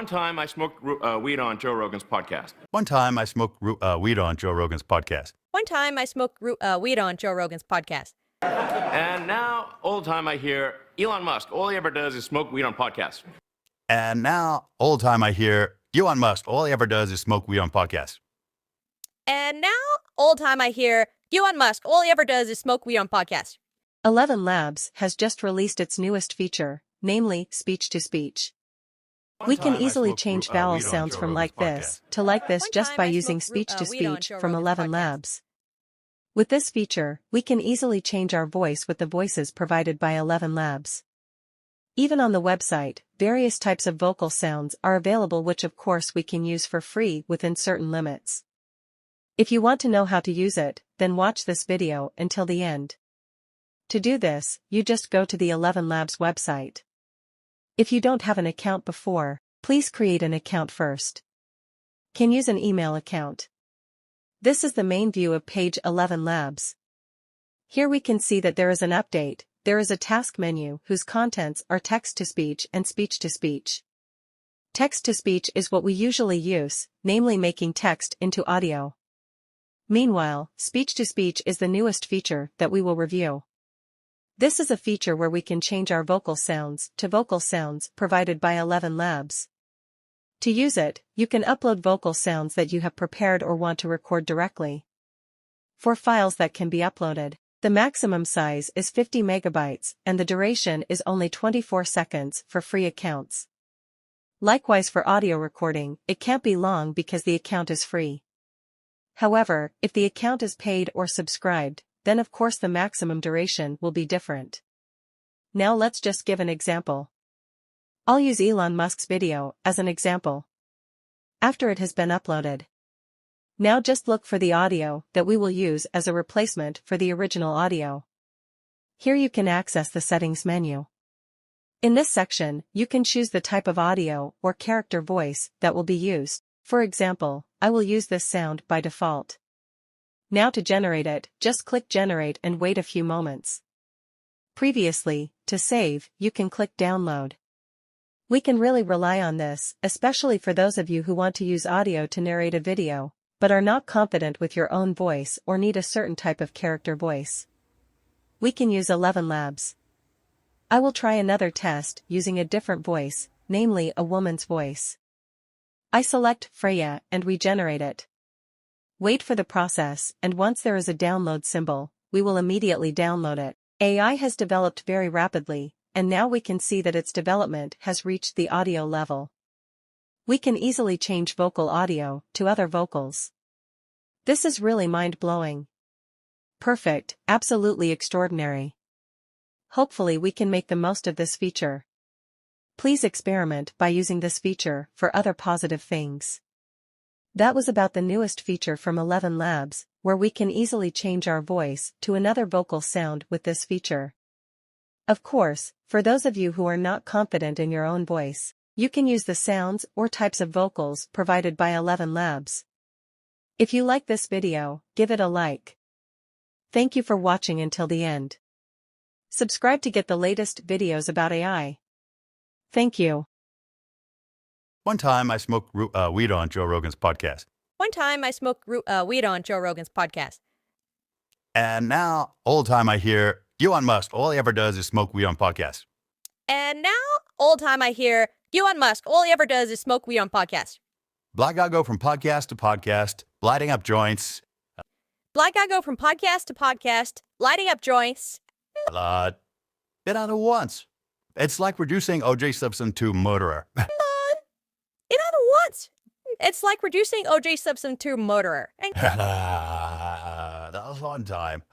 One time I smoked weed on Joe Rogan's podcast. One time I smoked weed on Joe Rogan's podcast. One time I smoked weed on Joe Rogan's podcast. And now, all the time I hear Elon Musk, all he ever does is smoke weed on podcasts. And now, all the time I hear Elon Musk, all he ever does is smoke weed on podcasts. And now, all the time I hear Elon Musk, all he ever does is smoke weed on podcasts. 11 Labs has just released its newest feature, namely speech-to-speech. We can easily change vowel sounds from like this to like this just by using speech-to-speech from 11 Labs. With this feature, we can easily change our voice with the voices provided by 11 Labs. Even on the website, various types of vocal sounds are available, which of course we can use for free within certain limits. If you want to know how to use it, then watch this video until the end. To do this, you just go to the 11 Labs website. If you don't have an account before, please create an account first. Can use an email account. This is the main view of page 11 Labs. Here we can see that there is an update. There is a task menu whose contents are text-to-speech and speech-to-speech. Text-to-speech is what we usually use, namely making text into audio. Meanwhile, speech-to-speech is the newest feature that we will review. This is a feature where we can change our vocal sounds to vocal sounds provided by 11 Labs. To use it, you can upload vocal sounds that you have prepared or want to record directly. For files that can be uploaded, the maximum size is 50 megabytes and the duration is only 24 seconds for free accounts. Likewise for audio recording, it can't be long because the account is free. However, if the account is paid or subscribed, then of course the maximum duration will be different. Now let's just give an example. I'll use Elon Musk's video as an example. After it has been uploaded. Now just look for the audio that we will use as a replacement for the original audio. Here you can access the settings menu. In this section, you can choose the type of audio or character voice that will be used. For example, I will use this sound by default. Now to generate it, just click Generate and wait a few moments. Previously, to save, you can click Download. We can really rely on this, especially for those of you who want to use audio to narrate a video, but are not confident with your own voice or need a certain type of character voice. We can use 11 Labs. I will try another test using a different voice, namely a woman's voice. I select 𝘽𝙀𝙎 and we generate it. Wait for the process, and once there is a download symbol, we will immediately download it. AI has developed very rapidly, and now we can see that its development has reached the audio level. We can easily change vocal audio to other vocals. This is really mind-blowing. Perfect, absolutely extraordinary. Hopefully we can make the most of this feature. Please experiment by using this feature for other positive things. That was about the newest feature from 11 Labs, where we can easily change our voice to another vocal sound with this feature. Of course, for those of you who are not confident in your own voice, you can use the sounds or types of vocals provided by 11 Labs. If you like this video, give it a like. Thank you for watching until the end. Subscribe to get the latest videos about AI. Thank you. One time I smoked weed on Joe Rogan's podcast. One time I smoked weed on Joe Rogan's podcast. And now, all the time I hear Elon Musk, all he ever does is smoke weed on podcasts. And now, all the time I hear Elon Musk, all he ever does is smoke weed on podcasts. Black guy go from podcast to podcast, lighting up joints. Black guy go from podcast to podcast, lighting up joints. Bit out at once. It's like reducing O.J. Simpson to murderer. In other words, it's like reducing O.J. Simpson to murderer. That was one time.